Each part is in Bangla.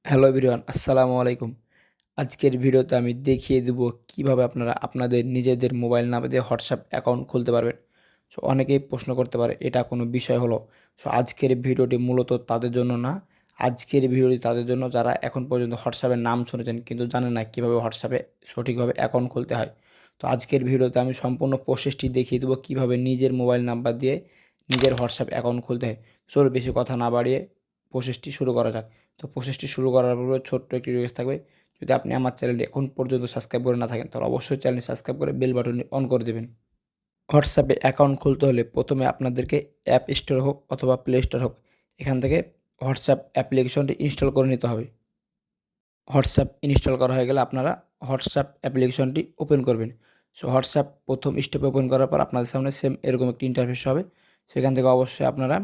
হ্যালো এভরিওয়ান, আসসালামু আলাইকুম। আজকের ভিডিওতে আমি দেখিয়ে দেব কিভাবে আপনারা আপনাদের নিজেদের মোবাইল নাম্বার দিয়ে হোয়াটসঅ্যাপ অ্যাকাউন্ট খুলতে পারবেন। সো অনেকেই প্রশ্ন করতে পারে এটা কোনো বিষয় হলো। সো আজকের ভিডিওটি মূলত তাদের জন্য না, আজকের ভিডিওটি তাদের জন্য যারা এখন পর্যন্ত হোয়াটসঅ্যাপের নাম শুনেছেন কিন্তু জানেন না কীভাবে হোয়াটসঅ্যাপে সঠিকভাবে অ্যাকাউন্ট খুলতে হয়। তো আজকের ভিডিওতে আমি সম্পূর্ণ প্রসেসটি দেখিয়ে দেবো কীভাবে নিজের মোবাইল নাম্বার দিয়ে নিজের হোয়াটসঅ্যাপ অ্যাকাউন্ট খুলতে হয়। সো বেশি কথা না বাড়িয়ে প্রসেসটি শুরু করা যাক। তো প্রসেসটি শুরু করার পূর্বে ছোট্ট একটি রিকোয়েস্ট থাকবে, যদি আপনি আমার চ্যানেলটি এখন পর্যন্ত সাবস্ক্রাইব করে না থাকেন তাহলে অবশ্যই চ্যানেলটি সাবস্ক্রাইব করে বেল বাটনটি অন করে দেবেন। হোয়াটসঅ্যাপে অ্যাকাউন্ট খুলতে হলে প্রথমে আপনাদেরকে অ্যাপ স্টোর হোক অথবা প্লে স্টোর হোক, এখান থেকে হোয়াটসঅ্যাপ অ্যাপ্লিকেশনটি ইনস্টল করে নিতে হবে। হোয়াটসঅ্যাপ ইনস্টল করা হয়ে গেলে আপনারা হোয়াটসঅ্যাপ অ্যাপ্লিকেশনটি ওপেন করবেন। সো হোয়াটসঅ্যাপ প্রথম স্টেপে ওপেন করার পর আপনাদের সামনে সেম এরকম একটি ইন্টারফেস হবে। সেখান থেকে অবশ্যই আপনারা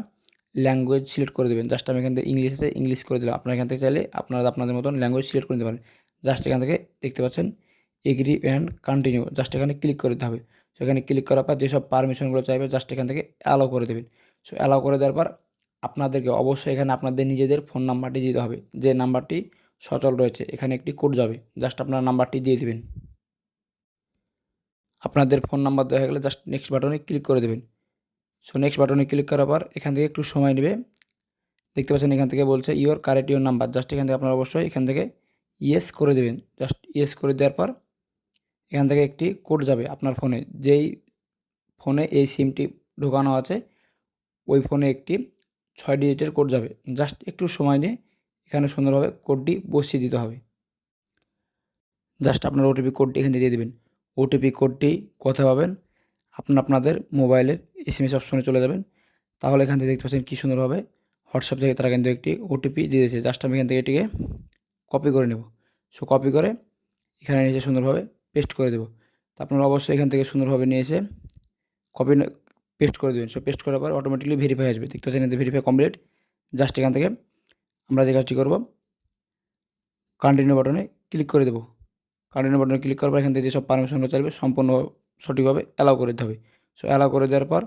ল্যাঙ্গুয়েজ সিলেক্ট করে দেবেন। জাস্ট আমি এখান থেকে ইংলিশ আছে, ইংলিশ করে দিলাম। আপনারা এখান থেকে চাইলে আপনারা আপনাদের মতন ল্যাঙ্গুয়েজ সিলেক্ট করে নিতে পারেন। জাস্ট এখান থেকে দেখতে পাচ্ছেন এগ্রি অ্যান্ড কন্টিনিউ, জাস্ট এখানে ক্লিক করে দিতে হবে। সেখানে ক্লিক করার পর যেসব পারমিশনগুলো চাইবে জাস্ট এখান থেকে অ্যালাউ করে দেবেন। সো অ্যালাউ করে দেওয়ার পর আপনাদেরকে অবশ্যই এখানে আপনাদের নিজেদের ফোন নাম্বারটি দিতে হবে, যে নাম্বারটি সচল রয়েছে। এখানে একটি কোড যাবে, জাস্ট আপনার নাম্বারটি দিয়ে দিবেন। আপনাদের ফোন নাম্বার দেওয়া হয়ে গেলে জাস্ট নেক্সট বাটনে ক্লিক করে দেবেন। সো নেক্সট বাটনে ক্লিক করার পর এখান থেকে একটু সময় নেবে। দেখতে পাচ্ছেন এখান থেকে বলছে কারেক্ট ইউর নাম্বার, জাস্ট এখান থেকে আপনারা অবশ্যই এখান থেকে ইয়েস করে দেবেন। জাস্ট ইয়েস করে দেওয়ার পর এখান থেকে একটি কোড যাবে আপনার ফোনে, যেই ফোনে এই সিমটি ঢোকানো আছে ওই ফোনে একটি 6 ডিজিটের কোড যাবে। জাস্ট একটু সময় নিয়ে এখানে সুন্দরভাবে কোডটি বসিয়ে দিতে হবে। জাস্ট আপনার ওটিপি কোডটি এখানে দিয়ে দেবেন। ওটিপি কোডটি কোথায় পাবেন? আপনাদের মোবাইলের এসএমএস অপশনে চলে যাবেন। তাহলে এখান থেকে দেখতে পাচ্ছেন কী সুন্দরভাবে হোয়াটসঅ্যাপ থেকে তারা কিন্তু একটি ওটিপি দিয়ে দিয়েছে। জাস্ট আমি এখান থেকে এটিকে কপি করে নেব। সো কপি করে এখানে নিচে সুন্দরভাবে পেস্ট করে দেবো। তো আপনারা অবশ্যই এখান থেকে সুন্দরভাবে নিয়ে এসে কপি পেস্ট করে দেবেন। সো পেস্ট করার পর অটোমেটিকলি ভেরিফাই আসবে। দেখতে পাচ্ছেন এখানে ভেরিফাই কমপ্লিট। জাস্ট এখান থেকে আমরা যে কাজটি করব, কন্টিনিউ বাটনে ক্লিক করে দেবো। কন্টিনিউ বাটনে ক্লিক করার পর এখান থেকে যেসব পারমিশনগুলো চাইবে সম্পূর্ণ সঠিকভাবে অ্যালাউ করে দিতে হবে। সো অ্যালাউ করে দেওয়ার পর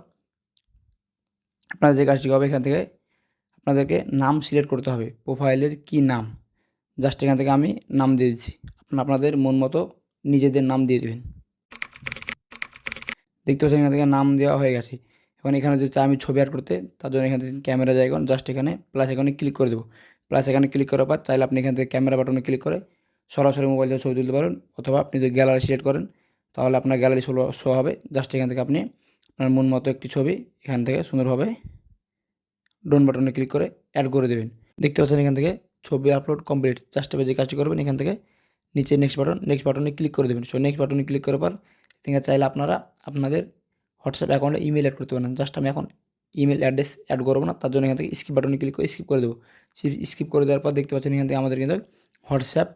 আপনারা যে কাজটি হবে, এখান থেকে আপনাদেরকে নাম সিলেক্ট করতে হবে। প্রোফাইলের কী নাম, জাস্ট এখান থেকে আমি নাম দিয়ে দিচ্ছি। আপনাদের মন মতো নিজেদের নাম দিয়ে দেবেন। দেখতে পাচ্ছেন এখান থেকে নাম দেওয়া হয়ে গেছে। এখন এখানে যদি চাই আমি ছবি অ্যাড করতে, তার জন্য এখান থেকে ক্যামেরা জায়গা জাস্ট এখানে প্লাস এখানে ক্লিক করে দেবো। প্লাস এখানে ক্লিক করার পর চাইলে আপনি এখান থেকে ক্যামেরা বাটনে ক্লিক করে সরাসরি মোবাইল থেকে ছবি তুলতে পারেন, অথবা আপনি যদি গ্যালারি সিলেক্ট করেন তাহলে আপনার গ্যালারি শো হবে। জাস্ট এখান থেকে আপনি আপনার মন মতো একটি ছবি এখান থেকে সুন্দরভাবে ডন বাটনে ক্লিক করে অ্যাড করে দেবেন। দেখতে পাচ্ছেন এখান থেকে ছবি আপলোড কমপ্লিট। জাস্ট এবার যে কাজটি করবেন, এখান থেকে নিচে নেক্সট বাটনে ক্লিক করে দেবেন। সো নেক্সট বাটনে ক্লিক করার পর এখানে চাইলে আপনারা আপনাদের হোয়াটসঅ্যাপ অ্যাকাউন্টে ইমেল অ্যাড করতে পারেন। জাস্ট আমি এখন ইমেল অ্যাড্রেস অ্যাড করবো না, তার জন্য এখান থেকে স্কিপ বাটনে ক্লিক করে স্কিপ করে দেবো। স্কিপ করে দেওয়ার পর দেখতে পাচ্ছেন এখান থেকে আমাদের কিন্তু হোয়াটসঅ্যাপ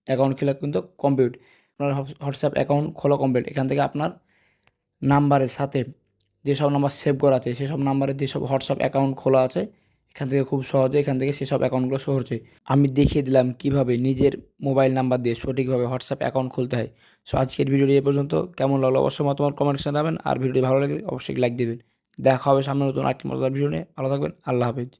অ্যাকাউন্ট খোলা কিন্তু কমপ্লিট। আপনার হোয়াটসঅ্যাপ অ্যাকাউন্ট খোলা কমপ্লিট। এখান থেকে আপনার নাম্বারের সাথে যেসব নাম্বার সেভ করা আছে সেসব নাম্বারে যেসব হোয়াটসঅ্যাপ অ্যাকাউন্ট খোলা আছে এখান থেকে খুব সহজে এখান থেকে সেসব অ্যাকাউন্টগুলো শো হচ্ছে। আমি দেখিয়ে দিলাম কিভাবে নিজের মোবাইল নাম্বার দিয়ে সঠিকভাবে হোয়াটসঅ্যাপ অ্যাকাউন্ট খুলতে হয়। সো আজকের ভিডিওটি এ পর্যন্ত। কেমন লাগলো অবশ্যই মতামত কমেন্ট সেকশনে জানাবেন, আর ভিডিওটি ভালো লাগলে অবশ্যই লাইক দেবেন। দেখা হবে সামনে নতুন আরেকটি মজাদার ভিডিও নিয়ে। ভালো থাকবেন। আল্লাহ হাফেজ।